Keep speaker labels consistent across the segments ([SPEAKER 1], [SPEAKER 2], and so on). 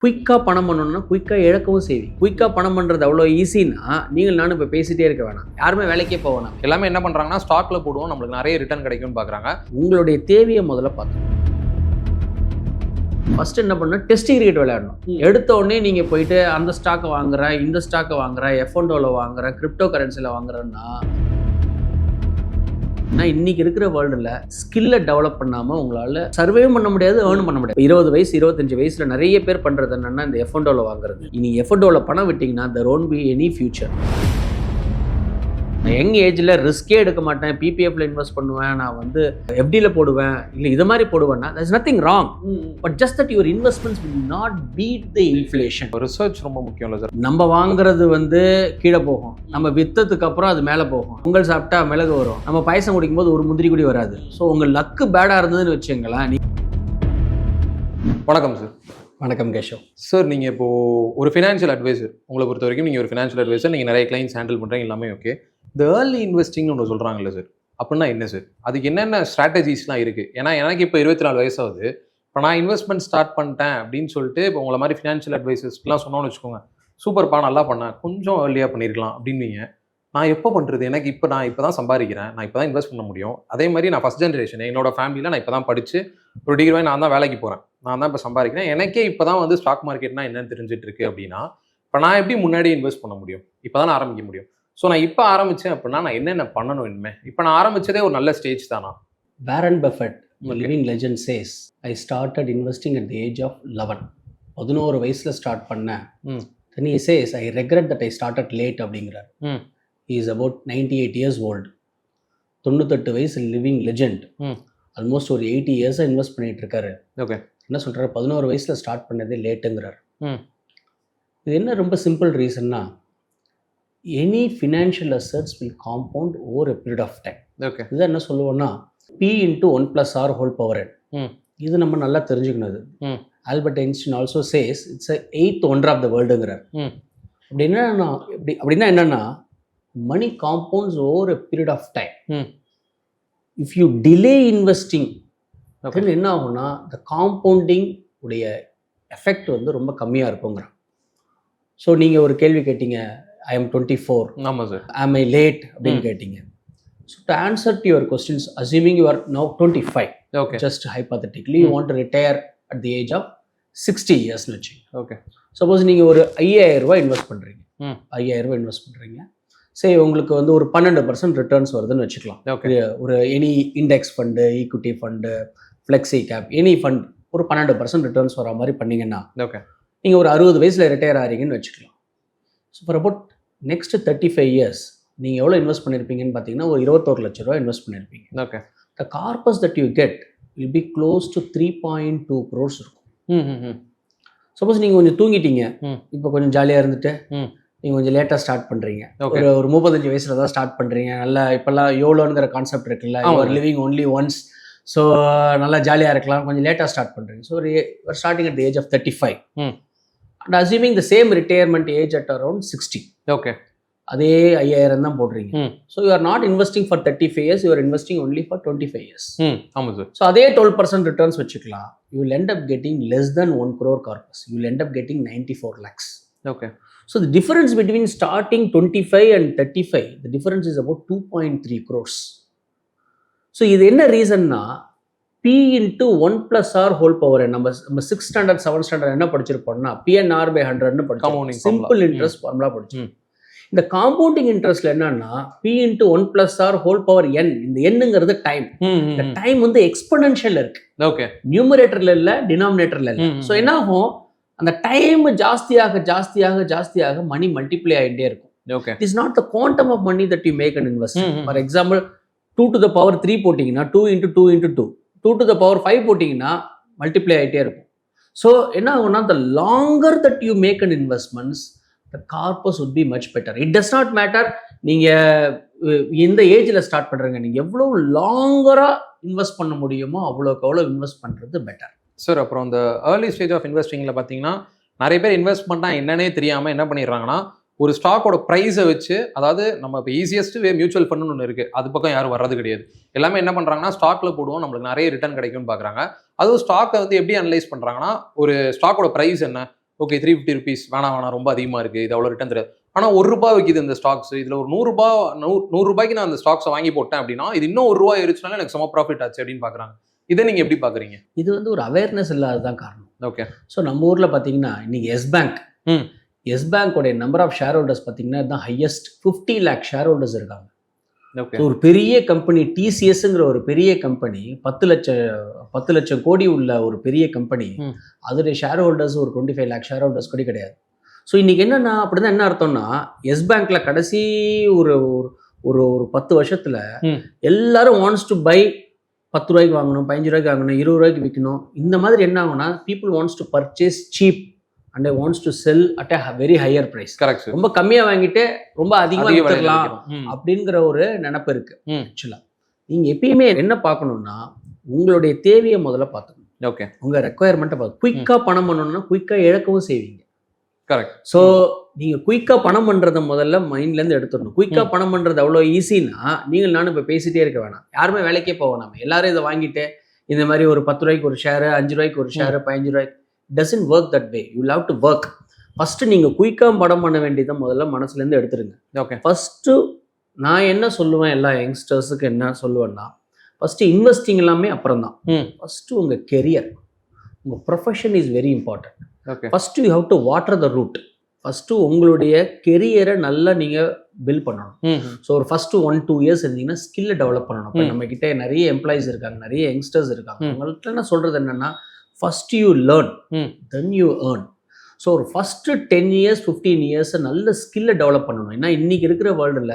[SPEAKER 1] குயிக்காக பணம் பண்ணணும்னா குயிக்காக இழக்கவும் செய்வீங்க. குயிக்காக பணம் பண்ணுறது அவ்வளோ ஈஸின்னா நீங்கள் நானும் இப்போ பேசிகிட்டே இருக்க வேணாம், யாருமே வேலைக்கே போக வேணாம்.
[SPEAKER 2] எல்லாமே என்ன பண்ணுறாங்கன்னா ஸ்டாக்ல போடுவோம், நம்மளுக்கு நிறைய ரிட்டர்ன் கிடைக்கும்னு பார்க்குறாங்க.
[SPEAKER 1] உங்களுடைய தேவையை முதல்ல பார்த்து ஃபர்ஸ்ட் என்ன பண்ணணும், டெஸ்டிங் கிரிக்கெட் விளையாடணும். எடுத்த உடனே நீங்கள் போயிட்டு அந்த ஸ்டாக்கை வாங்குறேன், இந்த ஸ்டாக்கை வாங்குறேன், F&Oவில் வாங்குறேன், கிரிப்டோ கரன்சியில் வாங்குறேன்னா இன்னைக்கு இருக்கிற வேர்ல்டில் ஸ்கில்லை டெவலப் பண்ணாமல் உங்களால் சர்வே பண்ண முடியாது, ஏர்ன் பண்ண முடியாது. 20 வயசு 25 வயசில் நிறைய பேர் பண்ணுறது என்னென்னா இந்த F&Oவில் வாங்குறது. நீங்கள் F&Oவில் பணம் விட்டிங்கன்னா there won't be any future. நான் யங் ஏஜில் ரிஸ்கே எடுக்க மாட்டேன், பிபிஎஃப்ல இன்வெஸ்ட் பண்ணுவேன், நான் வந்து எஃப்டியில் போடுவேன், இல்லை இது மாதிரி போடுவேன்னா there's nothing wrong, but just that your investments will not beat the inflation.
[SPEAKER 2] Research ரொம்ப முக்கியம் இல்லை சார்.
[SPEAKER 1] நம்ம வாங்குறது வந்து கீழே போகும், நம்ம விற்றதுக்கு அப்புறம் அது மேலே போகும். பொங்கல் சாப்பிட்டா மிளகு வரும், நம்ம பாயசம் குடிக்கும் போது ஒரு முந்திரி கூடி வராது. ஸோ உங்கள் லக்கு பேடாக இருந்ததுன்னு வச்சுங்களேன்.
[SPEAKER 2] வணக்கம் சார்.
[SPEAKER 1] வணக்கம் கேஷவ்
[SPEAKER 2] சார். நீங்கள் இப்போது ஒரு ஃபினான்ஷியல் அட்வைசர், உங்களை பொறுத்த வரைக்கும் நீங்கள் ஒரு ஃபினான்ஷியல் அட்வைசர், நீங்கள் நிறைய கிளைண்ட்ஸ் ஹேண்டில் பண்ணுறீங்க, எல்லாமே ஓகே. இந்த ஏர்லி இன்வெஸ்டிங்னு ஒன்று சொல்கிறாங்கல்ல சார், அப்படின்னா என்ன சார்? அதுக்கு என்னென்ன ஸ்ட்ராட்டஜிஸ்லாம் இருக்குது? ஏன்னா எனக்கு இப்போ 24 வயசாகுது. இப்போ நான் இன்வெஸ்ட்மெண்ட் ஸ்டார்ட் பண்ணிட்டேன் அப்படின்னு சொல்லிட்டு இப்போ உங்களை மாதிரி ஃபினான்ஷியல் அட்வைசர்ஸ்க்குலாம் சொன்னோன்னு வச்சுக்கோங்க, சூப்பர்ப்பா நல்லா பண்ணேன், கொஞ்சம் ஏர்லியாக பண்ணியிருக்கலாம் அப்படின்வீங்க. நான் எப்போ பண்ணுறது? எனக்கு நான் இப்போ தான் சம்பாதிக்கிறேன், நான் இப்போ தான் இன்வெஸ்ட் பண்ண முடியும். அதே மாதிரி நான் ஃபஸ்ட் ஜென்ரேஷன், என்னோட ஃபேமிலியில் நான் இப்போ தான் படித்து ஒரு டிகிரி வாங்கி நான் தான் வேலைக்கு போகிறேன், நான் தான் இப்போ சம்பாதிக்கிறேன். எனக்கே இப்போ தான் வந்து ஸ்டாக் மார்க்கெட்னா என்னன்னு தெரிஞ்சிட்டு இருக்கு அப்படின்னா இப்போ நான் எப்படி முன்னாடி இன்வெஸ்ட் பண்ண முடியும்? இப்போ தான் ஆரம்பிக்க முடியும். ஸோ நான் இப்போ ஆரம்பித்தேன் அப்படின்னா நான் என்னென்ன பண்ணணும்? இனிமேல் இப்போ நான் ஆரம்பித்ததே ஒரு நல்ல ஸ்டேஜ் தானா?
[SPEAKER 1] Warren Buffett, living legend says, I started investing at the age of 11 வயசில் ஸ்டார்ட் பண்ணேன். Then he says I regret that I started late அப்படிங்கிறார். He is about 98 years old, 98 வயசு லிவிங் லெஜண்ட். ஆல்மோஸ்ட் ஒரு 80 years invest பண்ணிட்டு இருக்காரு.
[SPEAKER 2] Okay.
[SPEAKER 1] என்ன சொல்கிறார், 11 வயசில் ஸ்டார்ட் பண்ணதே லேட்டுங்கிறார். இது என்ன ரொம்ப சிம்பிள் ரீசன்னா, any financial assets will compound over a period of time.
[SPEAKER 2] Okay.
[SPEAKER 1] இதை என்ன சொல்லுவோம்னா P × 1 + R whole power n. இது நம்ம நல்லா தெரிஞ்சுக்கணும். Albert Einstein also says it's 8th wonder of the வேர்ல்டுங்கிறார். அப்படின்னா என்னன்னா money compounds over a period of time. If you delay investing என்ன ஆகும்னா த காம்பவுண்டிங் உடைய எஃபெக்ட் வந்து ரொம்ப கம்மியாக இருக்குங்கிறான். ஸோ நீங்கள் ஒரு கேள்வி கேட்டீங்க, I am 24.
[SPEAKER 2] ஆமாம் சார்.
[SPEAKER 1] Am I late அப்படின்னு கேட்டீங்க. So to answer to your questions, assuming you are now 25,
[SPEAKER 2] okay,
[SPEAKER 1] just hypothetically you want to retire at the age of 60 yearsனு வச்சுங்க.
[SPEAKER 2] ஓகே.
[SPEAKER 1] சப்போஸ் நீங்கள் ஒரு 5000 ரூபாய் இன்வெஸ்ட் பண்ணுறீங்க, 5000 ரூபாய் இன்வெஸ்ட் பண்ணுறீங்க, சரி உங்களுக்கு வந்து ஒரு 12% ரிட்டர்ன்ஸ் வருதுன்னு வச்சுக்கலாம். ஒரு any index fund, equity fund, flexi gap, any fund ஒரு 12% ரிட்டர்ன்ஸ் வர மாதிரி பண்ணிங்கன்னா
[SPEAKER 2] ஓகே,
[SPEAKER 1] நீங்கள் ஒரு 60 வயசில் ரிட்டையர் ஆகிறீங்கன்னு வச்சுக்கலாம். So for about next 35 years நீங்கள் எவ்வளோ இன்வெஸ்ட் பண்ணியிருப்பீங்கன்னு பார்த்தீங்கன்னா ஒரு 21 லட்ச ரூபா இன்வெஸ்ட் பண்ணியிருப்பீங்க.
[SPEAKER 2] Okay.
[SPEAKER 1] The corpus that you get will be close to 3.2 crores இருக்கும். சப்போஸ் நீங்கள் கொஞ்சம் தூங்கிட்டீங்க, இப்போ கொஞ்சம் ஜாலியாக இருந்துட்டு நீங்கள் கொஞ்சம் லேட்டாக ஸ்டார்ட் பண்ணுறீங்க, ஒரு 35 வயசில் தான் ஸ்டார்ட் பண்ணுறீங்க, நல்லா இப்போல்லாம் யோலோங்கிற கான்செப்ட் இருக்குல்ல, you are living only once, so நல்லா ஜாலியாக இருக்கலாம், கொஞ்சம் லேட்டாக ஸ்டார்ட் பண்ணுறீங்க. So starting at the age of 35 and assuming the same retirement age at around 60.
[SPEAKER 2] Okay.
[SPEAKER 1] அதே 5000 தான் போடுறீங்க. So you are not investing for 35 years, you are investing only for 25 years.
[SPEAKER 2] ஆமாம் சார்.
[SPEAKER 1] So அதே 12% returns வச்சுக்கலாம். You will end up getting less than 1 crore corpus. You will end up getting 94 lakhs.
[SPEAKER 2] Okay.
[SPEAKER 1] So the difference between starting 25 and 35, the difference is about 2.3 crores. So இது என்ன ரீசன்னா P × 1 + R whole power n. நம்ம 6th standard 7th standard என்ன படிச்சிருப்போம்னா PNR/100ன்னு படிச்சோம். Simple interest formula படிச்சோம். இந்த compounding இன்ட்ரெஸ்ட்ல என்னன்னா P × 1 + R whole power n. இந்த என்னங்கிறது டைம். இந்த டைம் வந்து எக்ஸ்போனென்ஷியல் இருக்கு.
[SPEAKER 2] ஓகே.
[SPEAKER 1] நியூமரேட்டர்ல இல்ல, டினாமினேட்டர்ல இல்ல. ஸோ என்ன ஆகும், அந்த டைம் ஜாஸ்தியாக ஜாஸ்தியாக ஜாஸ்தியாக மணி மல்டிப்ளை ஆகிட்டே இருக்கும்.
[SPEAKER 2] Okay.
[SPEAKER 1] It is not the quantum of money that you make and invest. For example 2 to the power 3 போட்டிங்கன்னா 2 × 2 × 2, 2 to the power 5 போட்டிங்கன்னா மல்டிப்ளை ஆகிட்டே இருக்கும். ஸோ என்ன ஆகும்னா the longer that you make an investments, the corpus would be much better. It does not matter நீங்கள் இந்த ஏஜில் start பண்ணுறீங்க, நீங்கள் எவ்வளோ லாங்கராக இன்வெஸ்ட் பண்ண முடியுமோ அவ்வளோக்கு அவ்வளோ இன்வெஸ்ட் பண்ணுறது பெட்டர்.
[SPEAKER 2] சார், அப்புறம் இந்த ஏர்லி ஸ்டேஜ் ஆஃப் இன்வெஸ்டிங்கில் பார்த்தீங்கன்னா நிறைய பேர் இன்வெஸ்ட்மெண்ட்டாக என்னன்னே தெரியாமல் என்ன பண்ணிடுறாங்கன்னா ஒரு ஸ்டாக்கோட ப்ரைஸை வச்சு, அதாவது நம்ம இப்போ ஈஸியஸ்ட் வே மியூச்சுவல் ஃபண்டுன்னு ஒன்று இருக்குது, அது பக்கம் யாரும் வர்றது கிடையாது. எல்லாமே என்ன பண்ணுறாங்கன்னா ஸ்டாக்ல போடுவோம், நம்மளுக்கு நிறைய ரிட்டர்ன் கிடைக்கும்னு பார்க்குறாங்க. அதுவும் ஸ்டாக்கை வந்து எப்படி அனலைஸ் பண்ணுறாங்கன்னா ஒரு ஸ்டாக்கோட ப்ரைஸ் என்ன, ஓகே 350 ருபீஸ் வேணாம் ரொம்ப அதிகமாக இருக்குது, இது அவ்வளோ ரிட்டர்ன் தெரியாது. ஆனால் ₹1 விற்கிது இந்த ஸ்டாக்ஸ், இதில் ஒரு ₹100 நான் அந்த ஸ்டாக்ஸை வாங்கி போட்டேன் அப்படின்னா இது இன்னும் ₹1 ஏறிச்சுனாலும் எனக்கு செம ப்ராஃபிட் ஆச்சு அப்படின்னு பார்க்குறாங்க. இதை நீங்கள் எப்படி பார்க்குறீங்க?
[SPEAKER 1] இது வந்து ஒரு அவேர்னஸ் இல்லாததான் காரணம்.
[SPEAKER 2] ஓகே.
[SPEAKER 1] ஸோ நம்ம ஊரில் பார்த்தீங்கன்னா இன்னைக்கு எஸ் பேங்கோடைய நம்பர் ஆஃப் ஷேர் ஹோல்டர்ஸ் பார்த்தீங்கன்னா தான் ஹையஸ்ட் 50 lakh ஷேர் ஹோல்டர்ஸ் இருக்காங்க.
[SPEAKER 2] ஓகே.
[SPEAKER 1] ஒரு பெரிய கம்பெனி டிசிஎஸ்ங்கிற ஒரு பெரிய கம்பெனி 10 லட்சம் கோடி உள்ள ஒரு பெரிய கம்பெனி, அதோடைய ஷேர் ஹோல்டர்ஸ் ஒரு 25 lakh ஷேர் ஹோல்டர்ஸ் கூட கிடையாது. ஸோ இன்னைக்கு என்னன்னா அப்படிதான் என்ன அர்த்தம்னா எஸ் பேங்க்ல கடைசி ஒரு ஒரு 10 வருஷத்துல எல்லாரும் வாண்ட்ஸ் டு பை, ₹10 வாங்கணும், ₹15 வாங்கணும், ₹20 விற்கணும். இந்த மாதிரி என்ன ஆகும்னா people wants to purchase cheap and I wants to sell at a very higher price.
[SPEAKER 2] Correct sir.
[SPEAKER 1] ரொம்ப கம்மியாக வாங்கிட்டு ரொம்ப அதிகமாக விற்கலாம் அப்படிங்கிற ஒரு நினைப்பு இருக்கு. ஆக்சுவலாக நீங்கள் எப்பயுமே என்ன பார்க்கணும்னா உங்களுடைய தேவையை முதல்ல பார்த்துக்கணும்.
[SPEAKER 2] ஓகே.
[SPEAKER 1] உங்கள் ரெக்குவயர்மெண்ட்டை பார்த்து குயிக்காக பணம் பண்ணணும்னா குயிக்காக இழக்கவும் செய்வீங்க.
[SPEAKER 2] கரெக்ட்.
[SPEAKER 1] ஸோ நீங்கள் குயிக்காக பணம் பண்ணுறதை முதல்ல மைண்ட்லேருந்து எடுத்துடணும். குயிக்காக பணம் பண்ணுறது அவ்வளோ ஈஸின்னா நீங்கள் நானும் இப்போ பேசிகிட்டே இருக்க வேணாம், யாருமே வேலைக்கே போக வேணாம். எல்லாரும் இதை வாங்கிட்டு இந்த மாதிரி ஒரு ₹10 ஒரு ஷேரு, ₹5 ஒரு share, ₹15 doesn't work that way. You have to work. First நீங்கள் குயிக்காக படம் பண்ண வேண்டியதை முதல்ல மனசுலேருந்து எடுத்துருங்க.
[SPEAKER 2] ஓகே.
[SPEAKER 1] ஃபர்ஸ்ட்டு நான் என்ன சொல்லுவேன் எல்லா யங்ஸ்டர்ஸுக்கு என்ன சொல்லுவேன்னா ஃபர்ஸ்ட் இன்வெஸ்டிங் எல்லாமே அப்புறம் தான். ஃபர்ஸ்ட் உங்கள் கெரியர், உங்கள் profession is very important.
[SPEAKER 2] Okay.
[SPEAKER 1] First you have to water the root. First உங்களுடைய கெரியரை நல்லா நீங்கள் பில்ட் பண்ணணும். ஸோ ஒரு ஃபர்ஸ்ட் 1-2 இயர்ஸ் இருந்தீங்கன்னா ஸ்கில்லை டெவலப் பண்ணணும். இப்போ நம்ம கிட்ட நிறைய எம்ப்ளாயிஸ் இருக்காங்க, நிறைய யங்ஸ்டர்ஸ் இருக்காங்க. உங்கள்கிட்ட என்ன சொல்றது என்னன்னா first you learn then you earn. So ஒரு ஃபர்ஸ்ட் 10 years 15 years நல்ல ஸ்கில்லை டெவலப் பண்ணணும். ஏன்னா இன்னைக்கு இருக்கிற வேர்ல்டில்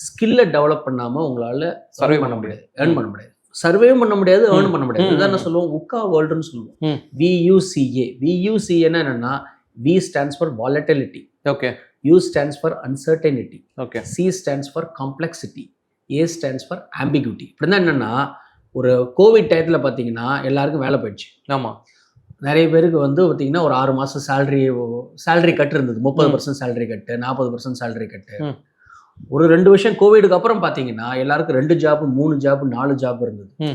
[SPEAKER 1] ஸ்கில்லை டெவலப் பண்ணாமல் உங்களால் சர்வே பண்ண முடியாது, ஏர்ன் பண்ண முடியாது. சர்வேவும் பண்ண முடியாது, ஏர்ன் பண்ண முடியாது. இதுதான் என்ன சொல்லுவோம், உக்கா வேர்ல்டுன்னு சொல்லுவோம். வியூசிஏ என்னன்னா V stands for volatility.
[SPEAKER 2] Okay.
[SPEAKER 1] U stands for uncertainty.
[SPEAKER 2] Okay.
[SPEAKER 1] C stands for complexity. A stands for ambiguity. இப்படின்னா என்னன்னா ஒரு கோவிட் டயத்தில் பார்த்தீங்கன்னா எல்லாருக்கும் வேலை போயிடுச்சு.
[SPEAKER 2] ஆமாம்.
[SPEAKER 1] நிறைய பேருக்கு வந்து பார்த்தீங்கன்னா ஒரு 6 மாதம் சேலரி கட் இருந்தது. 30% சேலரி கட்டு, 40% சேலரி கட்டு. ஒரு 2 வருஷம் கோவிடுக்கு அப்புறம் பார்த்தீங்கன்னா எல்லாருக்கும் 2 ஜாப், 3 ஜாப், 4 ஜாப் இருந்தது.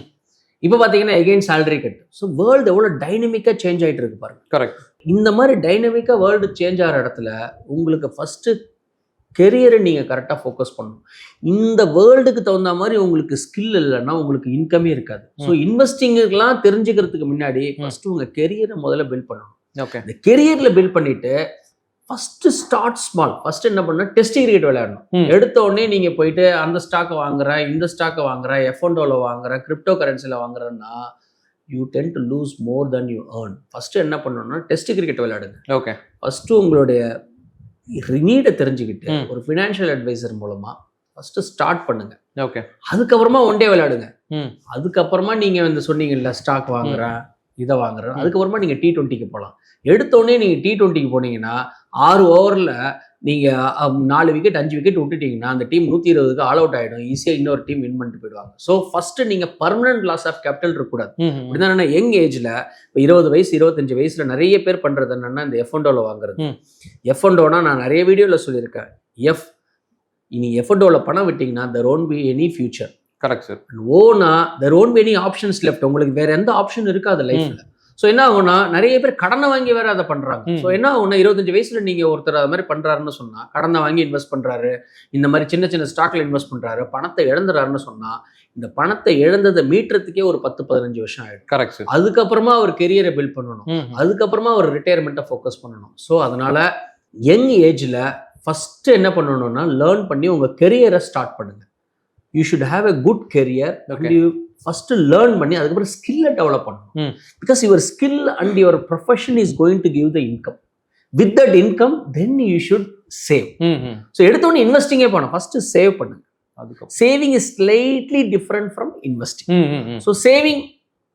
[SPEAKER 1] இப்போ பார்த்தீங்கன்னா again salary cut. So world எவ்வளோ டைனமிக்காக சேஞ்ச் ஆகிட்டு இருக்கு பாருங்க.
[SPEAKER 2] கரெக்ட்.
[SPEAKER 1] இந்த மாதிரி டைனமிக்காக வேர்ல்டு சேஞ்ச் ஆகிற இடத்துல உங்களுக்கு ஃபஸ்ட்டு கெரியரை நீங்கள் கரெக்டாக ஃபோக்கஸ் பண்ணணும். இந்த வேர்ல்டுக்கு தகுந்த மாதிரி உங்களுக்கு ஸ்கில் இல்லைன்னா உங்களுக்கு இன்கமே இருக்காது. ஸோ இன்வெஸ்டிங்குலாம் தெரிஞ்சுக்கிறதுக்கு முன்னாடி ஃபஸ்ட்டு உங்கள் கெரியரை முதல்ல பில்ட் பண்ணணும்.
[SPEAKER 2] ஓகே.
[SPEAKER 1] இந்த கெரியரில் பில்ட் பண்ணிவிட்டு ஃபஸ்ட்டு ஸ்டார்ட் ஸ்மால். ஃபஸ்ட்டு என்ன பண்ணால் டெஸ்ட் கிரிக்கெட் விளையாடணும். எடுத்த உடனே நீங்கள் போயிட்டு அந்த ஸ்டாக்கை வாங்குறேன், இந்த ஸ்டாக்கை வாங்குறேன், F&Oவில் வாங்குறேன், கிரிப்டோ கரன்சியில் வாங்குறேன்னா you tend to lose more than you earn. First என்ன பண்ணணும்னா டெஸ்ட் கிரிக்கெட் விளையாடுங்க.
[SPEAKER 2] ஓகே. ஃபஸ்ட்டு
[SPEAKER 1] உங்களுடைய நீடை தெரிஞ்சுக்கிட்டு ஒரு ஃபினான்ஷியல் அட்வைசர் மூலமாக ஃபஸ்ட்டு ஸ்டார்ட் பண்ணுங்க.
[SPEAKER 2] ஓகே.
[SPEAKER 1] அதுக்கப்புறமா ஒன் டே விளையாடுங்க. அதுக்கப்புறமா நீங்கள் வந்து சொன்னீங்கல்ல ஸ்டாக் வாங்குறேன், இதை வாங்குறேன், அதுக்கப்புறமா நீங்கள் T20க்கு போகலாம். எடுத்தோடனே நீங்கள் T20க்கு போனீங்கன்னா 6 ஓவரில் நீங்கள் 4 விக்கெட் 5 விக்கெட் விட்டுட்டீங்கன்னா அந்த டீம் 120க்கு ஆல் அவுட் ஆகிடும். ஈஸியாக இன்னொரு டீம் வின் பண்ணிட்டு போயிடுவாங்க. ஸோ ஃபஸ்ட்டு நீங்கள் பர்மனன்ட் லாஸ் ஆஃப் கேபிட்டல் இருக்கக்கூடாது. அப்படின்னா என்ன, யங் ஏஜில் இப்போ 20 வயசு 25 வயசில் நிறைய பேர் பண்ணுறது என்னென்னா இந்த F&Oவில் வாங்குறது. F&Oனா நான் நிறைய வீடியோவில் சொல்லியிருக்கேன். நீங்கள் F&Oவில் பணம் விட்டிங்கன்னா there won't be any future.
[SPEAKER 2] Correct sir.
[SPEAKER 1] ஓனா there won't be any options left. உங்களுக்கு வேறு எந்த ஆப்ஷன் இருக்காது லைஃப்பில். ஸோ என்ன ஆகும்னா நிறைய பேர் கடனை வாங்கி வேற அதை பண்றாங்க. ஸோ என்ன ஆகும்னா 25 வயசுல நீங்க ஒருத்தர் அது மாதிரி பண்றாருன்னு சொன்னா, கடனை வாங்கி இன்வெஸ்ட் பண்றாரு, இந்த மாதிரி சின்ன சின்ன ஸ்டாக்ல இன்வெஸ்ட் பண்றாரு, பணத்தை இழந்துறாருன்னு சொன்னா இந்த பணத்தை இழந்ததை மீட்டுறதுக்கே ஒரு 10-15 வருஷம் ஆயிடும்.
[SPEAKER 2] Correct sir.
[SPEAKER 1] அதுக்கப்புறமா அவர் கெரியரை பில்ட் பண்ணணும், அதுக்கப்புறமா அவர் ரிட்டையர்மெண்ட்டை ஃபோக்கஸ் பண்ணணும். ஸோ அதனால யங் ஏஜ்ல ஃபர்ஸ்ட் என்ன பண்ணணும்னா லேர்ன் பண்ணி உங்க கெரியரை ஸ்டார்ட் பண்ணுங்க. You should have a good career. First learn பண்ணி அதுக்கப்புறம் ஸ்கில்லை டெவலப் பண்ணணும். Because your skill and your profession is going to give the income. With that income then you should save. So எடுத்தோடனே இன்வெஸ்டிங்கே பண்ணணும், first save பண்ணுங்க. Saving is slightly different from investing. So saving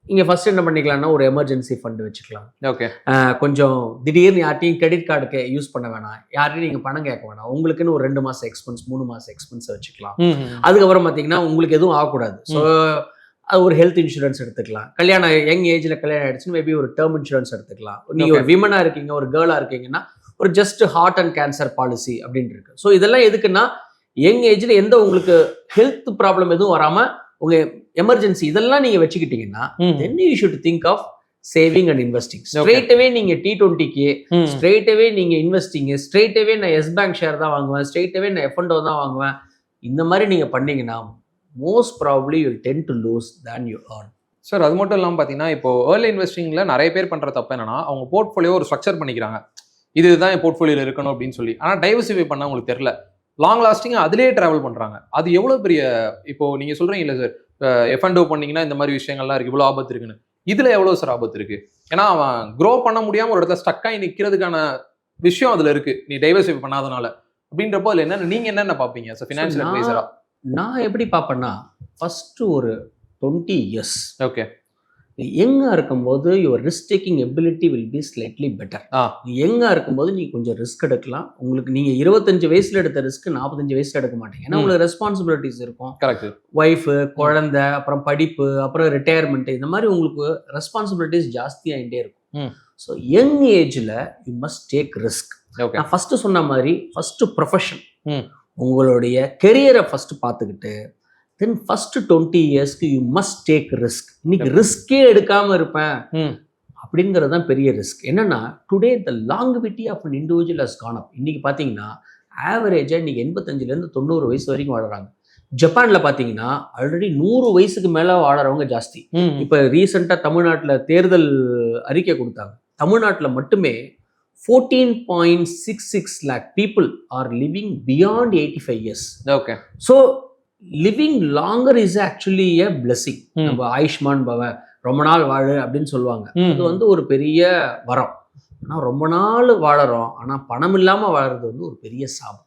[SPEAKER 1] இங்கே first என்ன பண்ணிக்கலாம்னா ஒரு emergency fund வச்சுக்கலாம்.
[SPEAKER 2] Okay.
[SPEAKER 1] கொஞ்சம் திடீர்னு யார்ட்டையும் கிரெடிட் கார்டுக்கு யூஸ் பண்ண வேணாம், யார்ட்டையும் நீங்கள் பணம் கேட்க வேணாம். உங்களுக்குன்னு ஒரு 2 மாதம் எக்ஸ்பென்ஸ் 3 மாதம் எக்ஸ்பென்ஸை வச்சுக்கலாம். அதுக்கப்புறம் பார்த்தீங்கன்னா உங்களுக்கு எதுவும் ஆகக்கூடாது. ஸோ அது ஒரு ஹெல்த் இன்சூரன்ஸ் எடுத்துக்கலாம். கல்யாணம் யங் ஏஜ்ல கல்யாணம் ஆயிடுச்சுன்னு மேபி ஒரு டேர்ம் இன்சூரன்ஸ் எடுத்துக்கலாம். நீங்க ஒரு விமனா இருக்கீங்க, ஒரு கேர்ளா இருக்கீங்கன்னா ஒரு just heart and cancer policy அப்படின்னு இருக்கு. ஸோ இதெல்லாம் எதுக்குன்னா யங் ஏஜ்ல எந்த உங்களுக்கு ஹெல்த் ப்ராப்ளம் எதுவும் வராம உங்க எமர்ஜென்சி இதெல்லாம் நீங்க வச்சுக்கிட்டீங்கன்னா then you should think of saving and investing. Straightaway நீங்க T20க்கு ஸ்ட்ரெயிட்டவே நீங்க இன்வெஸ்டிங், ஸ்ட்ரெயிட்டவே நான் எஸ் பேங்க் ஷேர் தான் வாங்குவேன், ஸ்ட்ரெயிட்டவே நான் F&O தான் வாங்குவேன், இந்த மாதிரி நீங்க பண்ணீங்கன்னா most probably you tend to lose than you earn.
[SPEAKER 2] Sir அது மட்டும் இல்லாமல் பார்த்தீங்கன்னா இப்போ ஏர்லி இன்வெஸ்டிங்ல நிறைய பேர் பண்ற தப்பு என்னன்னா அவங்க போர்ட்ஃபோலியோ ஒரு ஸ்ட்ரக்சர் பண்ணிக்கிறாங்க, இதுதான் என் போர்ட்ஃபோலியோல இருக்கணும் அப்படின்னு சொல்லி. ஆனால் டைவர்சிஃபை பண்ண உங்களுக்கு தெரியல, லாங் லாஸ்டிங் அதிலேயே டிராவல் பண்றாங்க. அது எவ்வளவு பெரிய, இப்போ நீங்க சொல்றீங்கல்ல சார் F&O பண்ணீங்கன்னா இந்த மாதிரி விஷயங்கள்லாம் இருக்கு, இவ்வளவு ஆபத்து இருக்குன்னு, இதுல எவ்வளவு சார் ஆபத்து இருக்கு? ஏன்னா அவன் க்ரோ பண்ண முடியாம ஒரு இடத்துல ஸ்டக் ஆகி நிக்கிறதுக்கான விஷயம் அதுல இருக்கு, நீ டைவர்சிஃபை பண்ணாதனால. அப்படின்றப்போ அதுல என்ன நீங்க என்னென்ன பாப்பீங்க சார் ஃபினான்ஷியல் அட்வைசரா?
[SPEAKER 1] நான் எப்படி பார்ப்பேன்னா, ஃபர்ஸ்ட் ஒரு 20 years
[SPEAKER 2] ஓகே
[SPEAKER 1] யங்கா இருக்கும்போது your risk taking ability will be slightly better. யங்கா இருக்கும்போது நீ கொஞ்சம் ரிஸ்க் எடுக்கலாம். உங்களுக்கு நீங்க 25 வயசுல எடுத்த ரிஸ்க் 45 வயசுல எடுக்க மாட்டீங்க. ஏன்னா உங்களுக்கு ரெஸ்பான்சிபிலிட்டிஸ் இருக்கும், ஒய்ஃபு, குழந்தை, அப்புறம் படிப்பு, அப்புறம் ரிட்டையர்மெண்ட், இந்த மாதிரி உங்களுக்கு ரெஸ்பான்சிபிலிட்டிஸ் ஜாஸ்தி ஆகிட்டே இருக்கும். ஸோ யங் ஏஜ்ல யூ மஸ்ட் டேக் ரிஸ்க். நான் ஃபர்ஸ்ட் சொன்ன மாதிரி ஃபர்ஸ்ட் ப்ரொஃபஷன், உங்களுடைய கெரியரை ஃபர்ஸ்ட் பார்த்துக்கிட்டு தென் ஃபர்ஸ்ட் 20 இயர்ஸ்க்கு யூ மஸ்ட் டேக் ரிஸ்க். இன்னைக்கு ரிஸ்கே எடுக்காம இருப்பேன் அப்படிங்கிறது தான் பெரிய ரிஸ்க். என்னன்னா today the longevity of an individual has gone up. இன்னைக்கு பார்த்தீங்கன்னா ஆவரேஜா இன்னைக்கு 85லேருந்து 90 வயசு வரைக்கும் வாழறாங்க. ஜப்பான்ல பார்த்தீங்கன்னா ஆல்ரெடி 100 வயசுக்கு மேல வாழறவங்க ஜாஸ்தி. இப்போ ரீசெண்டா தமிழ்நாட்டில் தேர்தல் அறிக்கை கொடுத்தாங்க. தமிழ்நாட்டில் மட்டுமே 14.66 lakh people are living beyond 85 years.
[SPEAKER 2] Okay.
[SPEAKER 1] So living longer is actually a blessing. நம்ம ஆயுஷ்மான் பவ, ரொம்ப நாள் வாழு அப்படின்னு சொல்லுவாங்க. அது வந்து ஒரு பெரிய வரம். ஆனால் ரொம்ப நாள் வாழறோம், ஆனால் பணம் இல்லாமல் வாழறது வந்து ஒரு பெரிய சாபம்.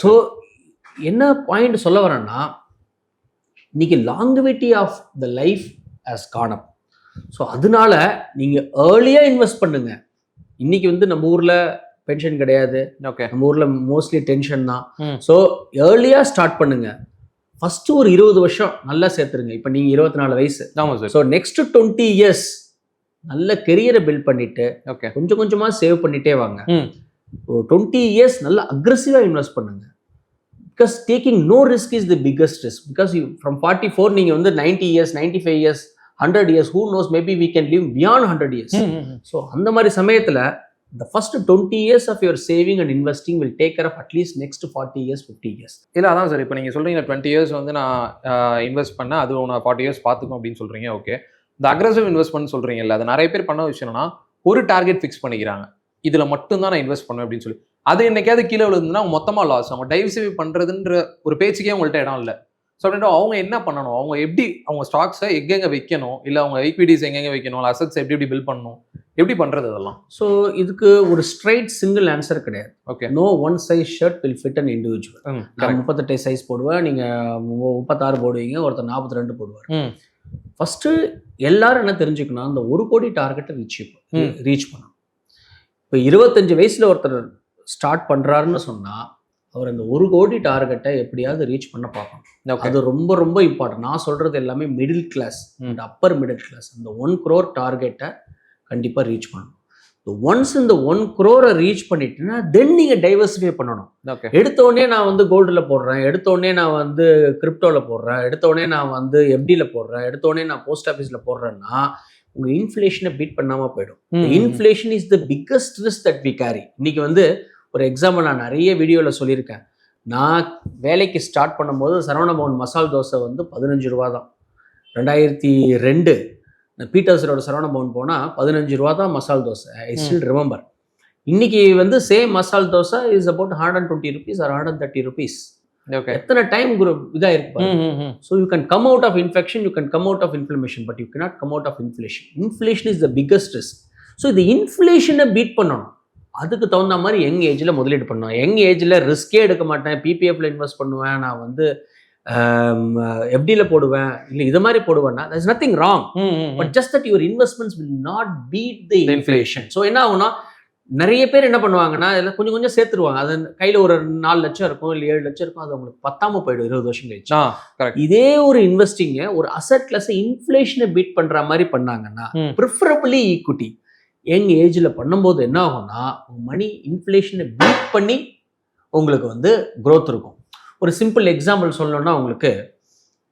[SPEAKER 1] ஸோ என்ன பாயிண்ட் சொல்ல வரேன்னா, இன்னைக்கு longevity of the life has gone up. So அதனால நீங்கள் ஏர்லியாக இன்வெஸ்ட் பண்ணுங்க. இன்னைக்கு வந்து நம்ம ஊரில் பென்ஷன் கிடையாது, நம்ம ஊரில் மோஸ்ட்லி டென்ஷன் தான். ஸோ ஏர்லியாக ஸ்டார்ட் பண்ணுங்க. ஃபர்ஸ்ட் ஒரு 20 வருஷம் நல்லா சேர்த்துருங்க. இப்போ நீங்கள் 24 வயசு. ஸோ நெக்ஸ்ட் 20 இயர்ஸ் நல்ல கெரியரை பில்ட் பண்ணிட்டு கொஞ்சம் கொஞ்சமாக சேவ் பண்ணிட்டே வாங்க. 20 இயர்ஸ் நல்லா அக்ரெசிவாக இன்வெஸ்ட் பண்ணுங்க. Because taking no risk is the biggest risk. Because you from 44 நீங்கள் வந்து 90 years, 95 years, 100 years, who knows, maybe we can live beyond 100 years. So அந்த மாதிரி சமயத்தில் the first 20 years of your saving and investing will take care of at least next 40 years, 50 years.
[SPEAKER 2] இல்லை அதான் sir, இப்போ நீங்கள் சொல்கிறீங்க 20 இயர்ஸ் வந்து நான் இன்வெஸ்ட் பண்ணேன், அது நான் 40 இயர்ஸ் பார்த்துக்கும் அப்படின்னு சொல்கிறீங்க. ஓகே, இந்த அக்ரெசிவ் இன்வெஸ்ட்மெண்ட் சொல்கிறீங்கல்ல, அது நிறைய பேர் பண்ண விஷயம்னா ஒரு டார்கெட் ஃபிக்ஸ் பண்ணிக்கிறாங்க, இதில் மட்டும்தான் நான் இன்வெஸ்ட் பண்ணுவேன் அப்படின்னு சொல்லி. அது என்னைக்காவது கீழே விழுந்துன்னா அவங்க மொத்தமாக லாஸ். அவங்க டைவர்சிஃபை பண்ணுறதுன்ற ஒரு பேச்சுக்கே அவங்கள்ட்ட இடம் இல்லை. ஸோ அப்படின்ற அவங்க என்ன பண்ணணும், அவங்க எப்படி அவங்க ஸ்டாக்ஸை எங்கெங்கே வைக்கணும், இல்லை அவங்க ஈக்விட்டிஸ் எங்கெங்கே வைக்கணும், இல்லை அசட்ஸ் எப்படி பில்ட் பண்ணணும், எப்படி பண்ணுறது அதெல்லாம்?
[SPEAKER 1] ஸோ இதுக்கு ஒரு ஸ்ட்ரைட் சிங்கிள் ஆன்சர் கிடையாது.
[SPEAKER 2] Okay,
[SPEAKER 1] no one size shirt will fit an individual. நான் 38 சைஸ் போடுவேன், நீங்கள் 36 போடுவீங்க, ஒருத்தர் 42 போடுவார். ஃபர்ஸ்ட் எல்லாரும் என்ன தெரிஞ்சுக்கணும், அந்த 1 கோடி டார்கெட்டை ரீச் பண்ணணும். இப்போ 25 வயசுல ஒருத்தர் ஸ்டார்ட் பண்ணுறாருன்னு சொன்னால் அவர் அந்த 1 கோடி டார்கெட்டை எப்படியாவது ரீச் பண்ண பார்க்கணும். அது ரொம்ப ரொம்ப இம்பார்ட்டன்ட். நான் சொல்றது எல்லாமே middle class and upper middle class. அந்த 1 crore டார்கெட்டை கண்டிப்பாக ரீச் பண்ணணும். ஒன்ஸ் இந்த 1 crore ரீச் பண்ணிட்டுன்னா தென் நீங்கள் டைவர்சிஃபை பண்ணணும். எடுத்தோடனே நான் வந்து கோல்டில் போடுறேன், எடுத்தோடனே நான் வந்து கிரிப்டோவில் போடுறேன், எடுத்தோடனே நான் வந்து எஃப்டியில் போடுறேன், எடுத்தோடனே நான் போஸ்ட் ஆஃபீஸில் போடுறேன்னா உங்கள் இன்ஃப்ளேஷனை பீட் பண்ணாமல் போயிடும். Inflation is the biggest risk that we carry. இன்னைக்கு வந்து ஒரு எக்ஸாம்பிள் நான் நிறைய வீடியோவில் சொல்லியிருக்கேன். நான் வேலைக்கு ஸ்டார்ட் பண்ணும்போது சரவணபவன் மசால் தோசை வந்து 15 ரூபா தான். 2002 பீட்டர்ஸ் ரோடு சரவணபவன் போனால் 15 ரூபா தான் மசால் தோசை. I still remember. இன்னைக்கு வந்து same masala dosa is about 120 rupees or 130 rupees. எத்தனை டைம் இதாக இருக்கு. So you can come out of infection, you can come out of inflammation, but you cannot come out of inflation. Inflation is the biggest risk. So இந்த இன்ஃப்ளேஷனை beat பண்ணணும். அதுக்கு தகுந்த மாதிரி young ஏஜில் முதலீடு பண்ணுவேன். யங் ஏஜில் ரிஸ்கே எடுக்க மாட்டேன், பிபிஎஃப்ல இன்வெஸ்ட் பண்ணுவேன், நான் வந்து எஃப்டியில் போடுவேன், இல்லை இது மாதிரி போடுவேன்னா there is nothing wrong, but just that your investments will not beat the inflation. So என்ன ஆகும்னா நிறைய பேர் என்ன பண்ணுவாங்கன்னா இதில் கொஞ்சம் கொஞ்சம் சேர்த்துருவாங்க. அது கையில் ஒரு 4 லட்சம் இருக்கும், இல்லை 7 லட்சம் இருக்கும், அது அவங்களுக்கு பத்தாம போயிடும் 20 வருஷம் கழிச்சு. இதே ஒரு இன்வெஸ்டிங்கை ஒரு அசட் கிளாஸை இன்ஃப்ளேஷனை பீட் பண்ணுற மாதிரி பண்ணாங்கன்னா ப்ரிஃபரபிளி ஈக்விட்டி யங் ஏஜில் பண்ணும்போது என்ன ஆகும்னா மணி இன்ஃப்ளேஷனை பீட் பண்ணி உங்களுக்கு வந்து க்ரோத் இருக்கும். ஒரு சிம்பிள் எக்ஸாம்பிள் சொல்லணும்னா உங்களுக்கு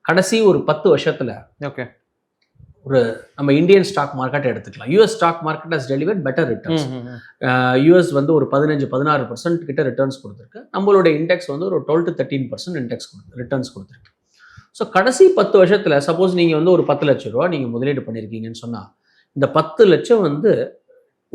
[SPEAKER 1] கடைசி ஒரு 10 வருஷத்தில் ஒரு நம்ம இந்தியன் ஸ்டாக் மார்க்கெட் எடுத்துக்கலாம். US stock market has delivered better returns. US வந்து ஒரு 15-16% கிட்ட ரிட்டர்ன்ஸ் கொடுத்துருக்கு. நம்மளோட இண்டெக்ஸ் வந்து ஒரு 12-13% இண்டெக்ஸ் ரிட்டர்ன்ஸ் கொடுத்துருக்கு. ஸோ கடைசி 10 வருஷத்தில் சப்போஸ் நீங்கள் வந்து ஒரு 10 லட்ச ரூபா நீங்கள் முதலீடு பண்ணியிருக்கீங்கன்னு சொன்னால், இந்த 10 லட்சம் வந்து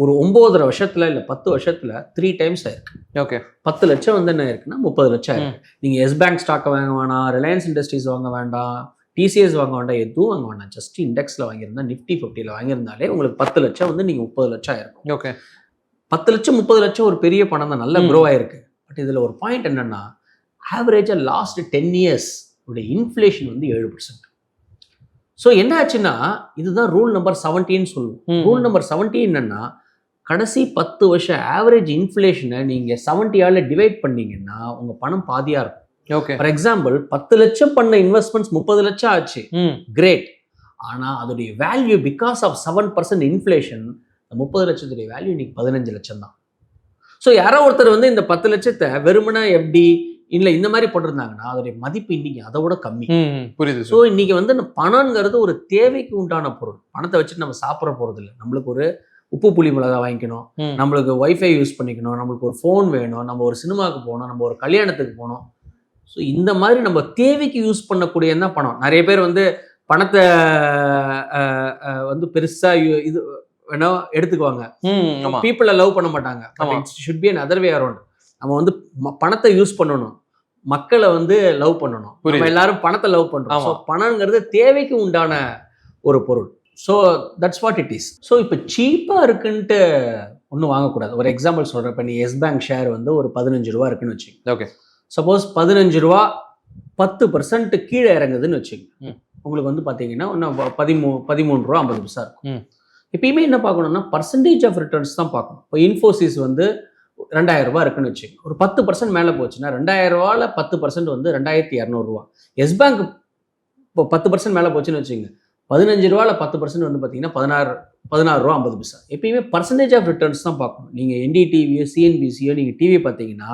[SPEAKER 1] ஒரு 9.5 வருஷத்தில் இல்லை 10 வருஷத்தில் 3 டைம்ஸ் ஆயிருக்கு.
[SPEAKER 2] ஓகே,
[SPEAKER 1] 10 லட்சம் வந்து என்ன இருக்குன்னா 30 லட்சம் ஆயிருக்கு. நீங்கள் எஸ் பேங்க் ஸ்டாக்கை வாங்க வேணாம், ரிலையன்ஸ் இண்டஸ்ட்ரீஸ் வாங்க வேண்டாம், டிசிஎஸ் வாங்க வேண்டாம், எதுவும் வாங்க வேண்டாம். ஜஸ்ட் இண்டெக்ஸில் வாங்கியிருந்தா, நிஃப்டி 50ல் வாங்கியிருந்தாலே உங்களுக்கு 10 லட்சம் வந்து நீங்கள் 30 லட்சம் ஆயிருக்கும்.
[SPEAKER 2] ஓகே,
[SPEAKER 1] 10 லட்சம் 30 லட்சம் ஒரு பெரிய பணம் தான், நல்ல க்ரோ ஆயிருக்கு. பட் இதில் ஒரு பாயிண்ட் என்னன்னா, ஆவரேஜாக லாஸ்ட் 10 இயர்ஸ் உடைய இன்ஃப்ளேஷன் வந்து 7%. ஸோ என்ன ஆச்சுன்னா, இதுதான் ரூல் நம்பர் 17 சொல்லுவோம். ரூல் நம்பர் 17 என்னன்னா, கடைசி 10 வருஷம் ஆவரேஜ் இன்ஃப்ளேஷனை நீங்கள் 70ஆல் டிவைட் பண்ணீங்கன்னா உங்கள் பணம் பாதியாக இருக்கும்.
[SPEAKER 2] ஓகே.
[SPEAKER 1] ஃபார் எக்ஸாம்பிள் 10 லட்சம் பண்ண இன்வெஸ்ட்மெண்ட்ஸ் 30 லட்சம் ஆச்சு, கிரேட். ஆனால் அதோடைய வேல்யூ பிகாஸ் ஆஃப் 7% இன்ஃப்ளேஷன், 30 லட்சத்துடைய வேல்யூ இன்னைக்கு 15 லட்சம் தான். ஸோ யாரோ ஒருத்தர் வந்து இந்த 10 லட்சத்தை வெறுமனா எஃப்டி இல்லை இந்த மாதிரி போட்டிருந்தாங்கன்னா அதோடைய மதிப்பு இன்னைக்கு அதை விட கம்மி.
[SPEAKER 2] புரியுது.
[SPEAKER 1] ஸோ இன்னைக்கு வந்து பணங்கிறது ஒரு தேவைக்கு உண்டான பொருள். பணத்தை வச்சுட்டு நம்ம சாப்பிட போறது இல்லை. நம்மளுக்கு ஒரு உப்பு புளி மிளகா வாங்கிக்கணும், நம்மளுக்கு வைஃபை யூஸ் பண்ணிக்கணும், நம்மளுக்கு ஒரு ஃபோன் வேணும், நம்ம ஒரு சினிமாவுக்கு போகணும், நம்ம ஒரு கல்யாணத்துக்கு போகணும். ஸோ இந்த மாதிரி நம்ம தேவைக்கு யூஸ் பண்ணக்கூடிய தான் பணம். நிறைய பேர் வந்து பணத்தை வந்து பெருசா இது வேணா எடுத்துக்குவாங்க, பீப்புளை லவ் பண்ண மாட்டாங்க. Should be an other way around. நம்ம வந்து பணத்தை யூஸ் பண்ணணும், மக்களை வந்து லவ் பண்ணணும். நம்ம எல்லாரும் பணத்தை லவ் பண்றோம். ஸோ பணங்கிறது தேவைக்கு உண்டான ஒரு பொருள். So that's what it is. So இப்போ சீப்பாக இருக்குன்ட்டு ஒன்றும் வாங்கக்கூடாது. ஒரு எக்ஸாம்பிள் சொல்கிறேன். இப்போ நீ எஸ் பேங்க் ஷேர் வந்து ஒரு 15 ரூபா இருக்குன்னு வச்சுங்க.
[SPEAKER 2] ஓகே.
[SPEAKER 1] சப்போஸ் 15 ரூபா 10% கீழே இறங்குதுன்னு வச்சுங்க, உங்களுக்கு வந்து பார்த்தீங்கன்னா இன்னும் 13 ரூபா 50 பைசா இருக்கும். எப்பயுமே என்ன பார்க்கணும்னா பர்சன்டேஜ் ஆஃப் ரிட்டர்ன்ஸ் தான் பார்க்கணும். இப்போ இன்ஃபோசிஸ் வந்து 2000 ரூபா இருக்குன்னு வச்சுங்க, ஒரு 10% மேலே போச்சுன்னா 2000 ரூபாவில் 10% வந்து 2200 ரூபா. எஸ் பேங்க் இப்போ 10% மேலே போச்சுன்னு வச்சுங்க, 15 ரூபாவில் 10% வந்து பார்த்தீங்கன்னா 16 ரூபா 50 பைசா. எப்பயுமே பர்சன்டேஜ் ஆஃப் ரிட்டர்ன்ஸ் தான் பார்க்கணும். நீங்கள் என்டிடிவியோ சிஎன்பிசியோ நீங்கள் டிவி பார்த்தீங்கன்னா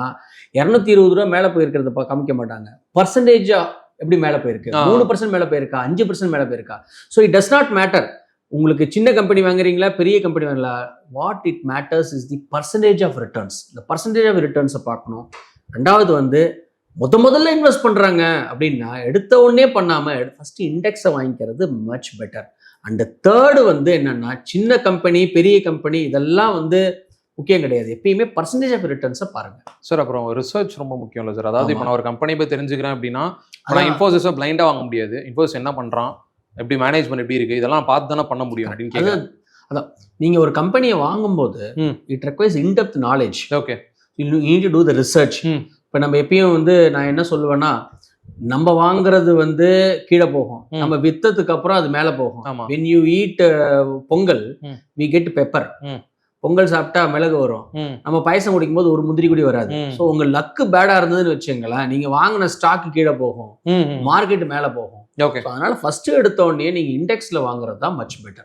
[SPEAKER 1] 220 ரூபா மேலே போயிருக்கிறத காமிக்க மாட்டாங்க. பர்சன்டேஜா எப்படி மேலே போயிருக்கு, 3% மேலே போயிருக்கா, 5% மேலே போயிருக்கா. So it does not matter. உங்களுக்கு சின்ன கம்பெனி வாங்குறீங்களா, பெரிய கம்பெனி வாங்கல, what it matters is the percentage of returns. இந்த பர்சன்டேஜ் ஆஃப் ரிட்டர்ன்ஸை பார்க்கணும். ரெண்டாவது வந்து முதல்ல இன்வெஸ்ட் பண்ணுறாங்க அப்படின்னா எடுத்த உடனே பண்ணாமல் ஃபர்ஸ்ட் இண்டெக்ஸை வாங்கிக்கிறது மச் பெட்டர். அண்ட் தேர்டு வந்து என்னன்னா, சின்ன கம்பெனி பெரிய கம்பெனி இதெல்லாம் வந்து முக்கியம் கிடையாது. எப்பயுமே பர்சன்டேஜ் ஆஃப் ரிட்டர்ன்ஸை பாருங்க
[SPEAKER 2] சார். அப்புறம் ரிசர்ச் ரொம்ப முக்கியம் இல்லை சார்? அதாவது இப்போ நான் ஒரு கம்பெனி போய் தெரிஞ்சுக்கிறேன் அப்படின்னா, நான் இன்ஃபோசிஸை பிளைண்டாக வாங்க முடியாது. இன்ஃபோசிஸ் என்ன பண்ணுறான், எப்படி மேனேஜ்மெண்ட் எப்படி இருக்கு, இதெல்லாம் பார்த்து தானே பண்ண முடியும் அப்படின்னு கேட்குறேன்.
[SPEAKER 1] அதான் நீங்கள் ஒரு கம்பெனியை வாங்கும்போது it requires in depth knowledge.
[SPEAKER 2] Okay,
[SPEAKER 1] you need to do the research. இப்போ நம்ம எப்பயும் வந்து நான் என்ன சொல்லுவேன்னா, நம்ம வாங்குறது வந்து கீழே போகும், நம்ம வித்ததுக்கு அப்புறம் அது மேலே போகும். when you eat Pongal we get pepper. Pongal சாப்பிட்டா மிளகு வரும், நம்ம பாயசம் குடிக்கும் போது ஒரு முந்திரி குடி வராது. ஸோ உங்க லக்கு பேடா இருந்ததுன்னு வச்சுங்களேன், நீங்க வாங்கின ஸ்டாக் கீழே போகும், மார்க்கெட் மேலே போகும். அதனால ஃபர்ஸ்ட் எடுத்த உடனே நீங்க இண்டெக்ஸ்ல வாங்குறது தான் மச் பெட்டர்.